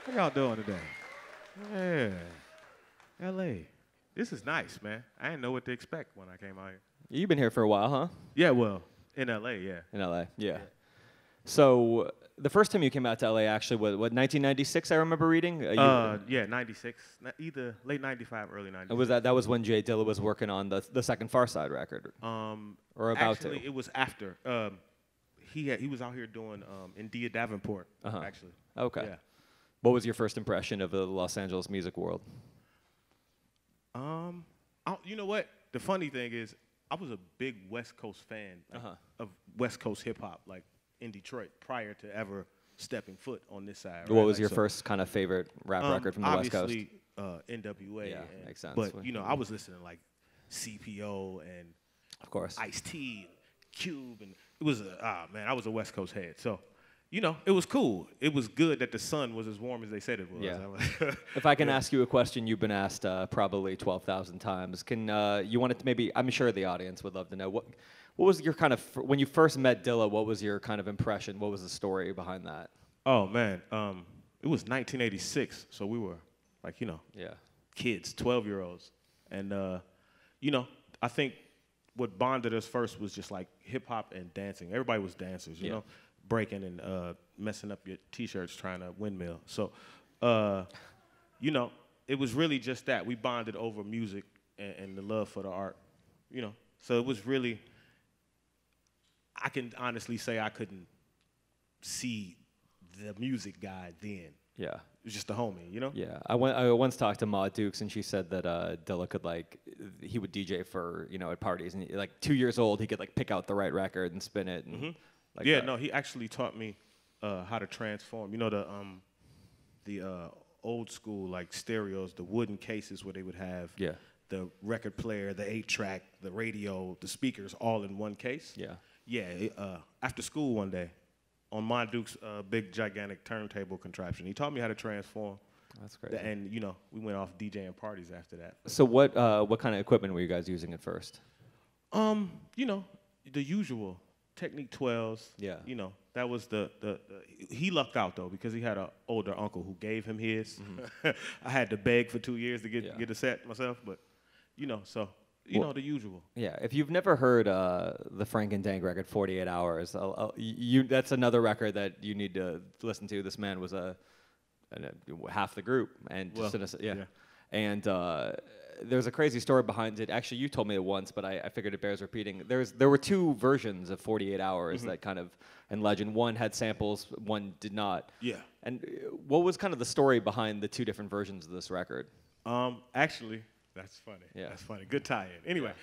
How y'all doing today? Yeah. L.A. This is nice, man. I didn't know what to expect when I came out here. You've been here for a while, huh? Yeah, well, in L.A., yeah. In LA, yeah. So the first time you came out to LA, actually, what 1996? I remember reading. Yeah, 96. Either late 95, early 96. Was that was when J Dilla was working on the second Far Side record? Or about actually, to? it was after. He was out here doing India Davenport, actually. Okay. Yeah. What was your first impression of the Los Angeles music world? You know what? The funny thing is, I was a big West Coast fan of West Coast hip hop, like in Detroit, prior to ever stepping foot on this side. Right? What was your first kind of favorite rap record from the West Coast? Obviously, NWA. Yeah, makes sense. But you know, I was listening to like CPO and Of course. Ice-T, and Cube, and it was man, I was a West Coast head. So, you know, it was cool. It was good that the sun was as warm as they said it was. Yeah. If I can ask you a question you've been asked probably 12,000 times, can you want to maybe? I'm sure the audience would love to know what was your kind of when you first met Dilla? What was your kind of impression? What was the story behind that? Oh man, it was 1986, so we were like kids, 12-year-olds, and you know, I think what bonded us first was just like hip hop and dancing. Everybody was dancers, you know. Breaking and messing up your T-shirts trying to windmill. So, you know, it was really just that. We bonded over music and the love for the art, you know. So it was really, I can honestly say I couldn't see the music guy then. Yeah. It was just a homie, you know? Yeah. I once talked to Ma Dukes, and she said that Dilla could, like, he would DJ for, you know, at parties. And, like, 2 years old, he could, like, pick out the right record and spin it. And like yeah, that. no, he actually taught me how to transform. You know the old school like stereos, the wooden cases where they would have the record player, the 8-track, the radio, the speakers all in one case. Yeah. Yeah. After school one day, on my Duke's big gigantic turntable contraption, he taught me how to transform. That's great. And you know, we went off DJing parties after that. So what kind of equipment were you guys using at first? You know, the usual. Technique 12s. Yeah. You know, that was he lucked out though because he had an older uncle who gave him his. I had to beg for 2 years to get a set myself, but you know, so you know the usual. Yeah. If you've never heard the Frank-N-Dank record 48 Hours, that's another record that you need to listen to. This man was half the group and just and there's a crazy story behind it. Actually, you told me it once, but I figured it bears repeating. There were two versions of 48 Hours that kind of, in legend. One had samples, one did not. Yeah. And what was kind of the story behind the two different versions of this record? Actually, that's funny. Yeah. That's funny. Good tie-in. Anyway,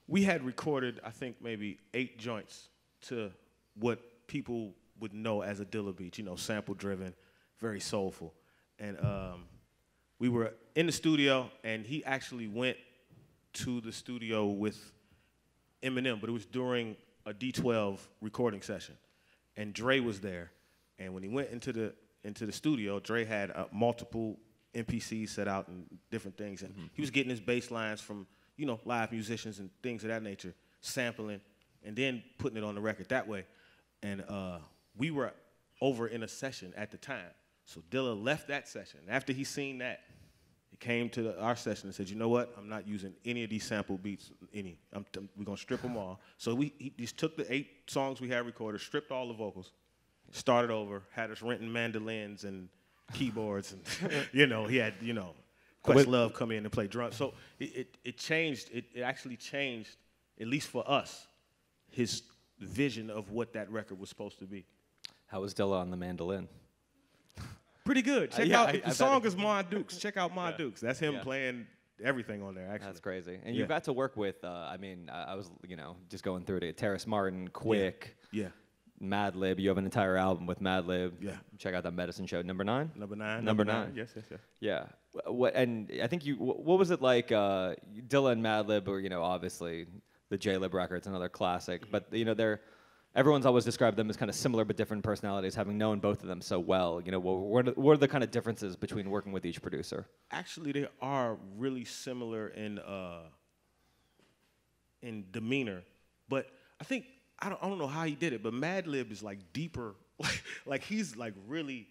we had recorded, I think, maybe 8 joints to what people would know as a Dilla beat, you know, sample-driven, very soulful. And we were in the studio, and he actually went to the studio with Eminem, but it was during a D12 recording session. And Dre was there. And when he went into the studio, Dre had multiple MPCs set out and different things. And he was getting his bass lines from, you know, live musicians and things of that nature, sampling, and then putting it on the record that way. And we were over in a session at the time. So Dilla left that session. After he seen that, he came to our session and said, you know what? I'm not using any of these sample beats, we're going to strip them all. So he just took the 8 songs we had recorded, stripped all the vocals, started over, had us renting mandolins and keyboards. And, you know, he had, you know, Questlove come in and play drums. So it changed. It actually changed, at least for us, his vision of what that record was supposed to be. How was Dilla on the mandolin? Pretty good. Check out the song is Ma Dukes. Check out Ma Dukes. That's him playing everything on there. Actually, that's crazy. And you got to work with. I mean, I was just going through it. Terrace Martin, Quick. Yeah. MadLib. You have an entire album with MadLib. Yeah. Check out that Medicine Show. Number 9. Number 9. Yes. Yeah. And I think what was it like? Dilla and MadLib, or obviously the J-Lib record's another classic. But everyone's always described them as kind of similar but different personalities, having known both of them so well. What are the kind of differences between working with each producer? Actually, they are really similar in demeanor, but I think I don't know how he did it, but MadLib is like deeper, like he's like really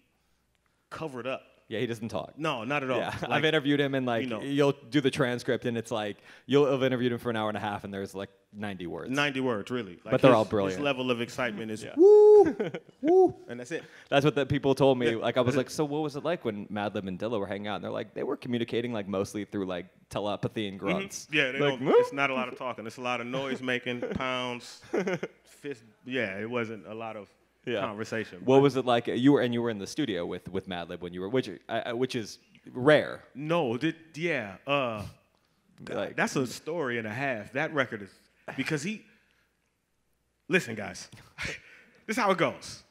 covered up. Yeah, he doesn't talk. No, not at all. Yeah. Like, I've interviewed him, and like, you know, you'll do the transcript, and it's like you'll have interviewed him for an hour and a half, and there's like 90 words. 90 words, really. Like but they're all brilliant. His level of excitement is woo, woo, and that's it. That's what the people told me. Like, I was like, so what was it like when MadLib and Dilla were hanging out? And they're like, they were communicating like mostly through like telepathy and grunts. Yeah, they like, it's not a lot of talking. It's a lot of noise making, pounds, fist. Yeah, it wasn't a lot of conversation. What was it like? You were in the studio with MadLib when you were, which is rare. No, that's a story and a half. That record is because listen, guys, this is how it goes.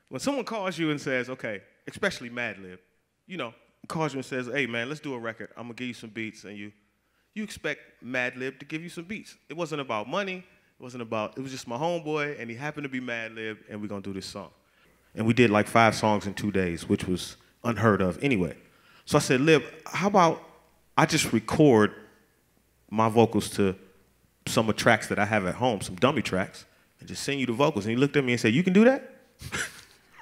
When someone calls you and says, okay, especially MadLib, you know, calls you and says, hey man, let's do a record. I'm gonna give you some beats, and you expect MadLib to give you some beats. It wasn't about money. It was just my homeboy, and he happened to be MadLib, and we're gonna do this song. And we did like 5 songs in 2 days, which was unheard of anyway. So I said, Lib, how about I just record my vocals to some of tracks that I have at home, some dummy tracks, and just send you the vocals. And he looked at me and said, you can do that?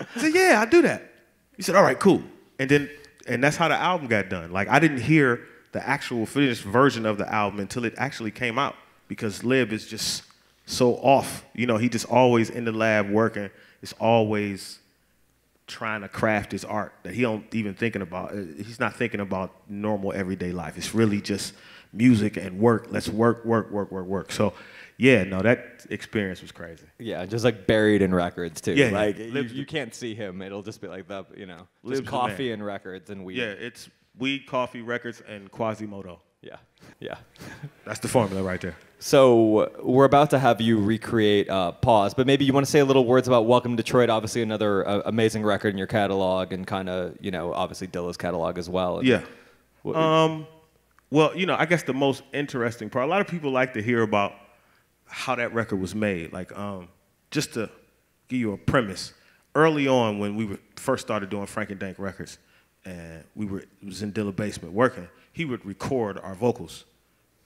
I said, yeah, I'll do that. He said, all right, cool. And that's how the album got done. Like, I didn't hear the actual finished version of the album until it actually came out, because Lib is just so off. You know, he just always in the lab working. It's always trying to craft his art that he don't even thinking about. He's not thinking about normal everyday life. It's really just music and work. Let's work. So, yeah, no, that experience was crazy. Yeah, just like buried in records too. Yeah, like you can't see him. It'll just be like the, you know, just coffee and records and weed. Yeah, it's weed, coffee, records, and Quasimodo. Yeah. That's the formula right there. So we're about to have you recreate Pause, but maybe you want to say a little words about Welcome to Detroit, obviously another amazing record in your catalog, and kind of, you know, obviously Dilla's catalog as well. Yeah. Well, you know, I guess the most interesting part, a lot of people like to hear about how that record was made. Like, just to give you a premise, early on when we first started doing Frank-N-Dank records, and it was in Dilla basement working, he would record our vocals.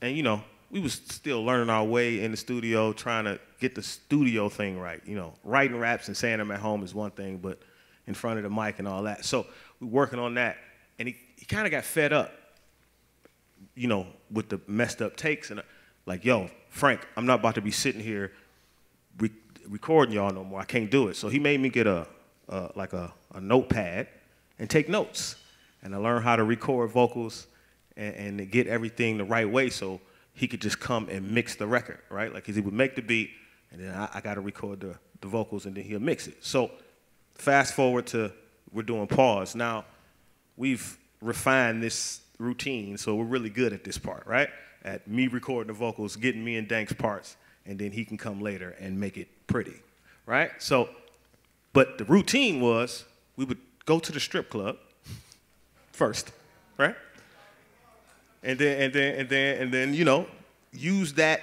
And, you know, we was still learning our way in the studio, trying to get the studio thing right. You know, writing raps and saying them at home is one thing, but in front of the mic and all that. So we working on that, and he kind of got fed up, you know, with the messed up takes, and like, yo, Frank, I'm not about to be sitting here recording y'all no more. I can't do it. So he made me get a notepad and take notes, and I learned how to record vocals and to get everything the right way, so he could just come and mix the record, right? Like, 'cause he would make the beat, and then I got to record the vocals, and then he'll mix it. So fast forward to we're doing Pause. Now, we've refined this routine, so we're really good at this part, right? At me recording the vocals, getting me and Dank's parts, and then he can come later and make it pretty, right? So, but the routine was we would go to the strip club first, right? And then, you know, use that,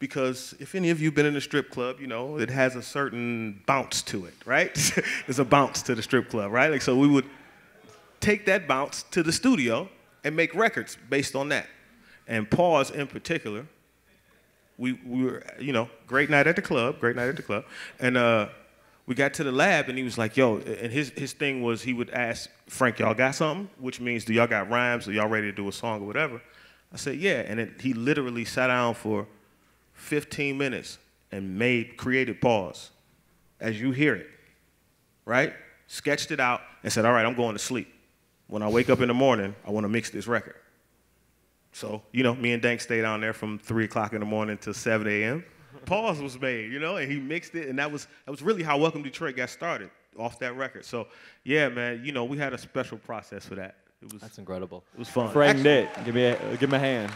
because if any of you have been in a strip club, you know, it has a certain bounce to it, right? There's a bounce to the strip club, right? Like, so we would take that bounce to the studio and make records based on that. And Pause in particular, we were, you know, great night at the club. And we got to the lab, and he was like, yo, and his thing was he would ask, Frank, y'all got something? Which means, do y'all got rhymes? Are y'all ready to do a song or whatever? I said, yeah. And he literally sat down for 15 minutes and created Pause as you hear it, right? Sketched it out and said, all right, I'm going to sleep. When I wake up in the morning, I want to mix this record. So, you know, me and Dank stayed down there from 3 o'clock in the morning till 7 a.m. Pause was made, you know, and he mixed it, and that was really how Welcome to Detroit got started, off that record. So, yeah, man, you know, we had a special process for that. That's incredible. It was fun. Frank Nitt, give me a hand.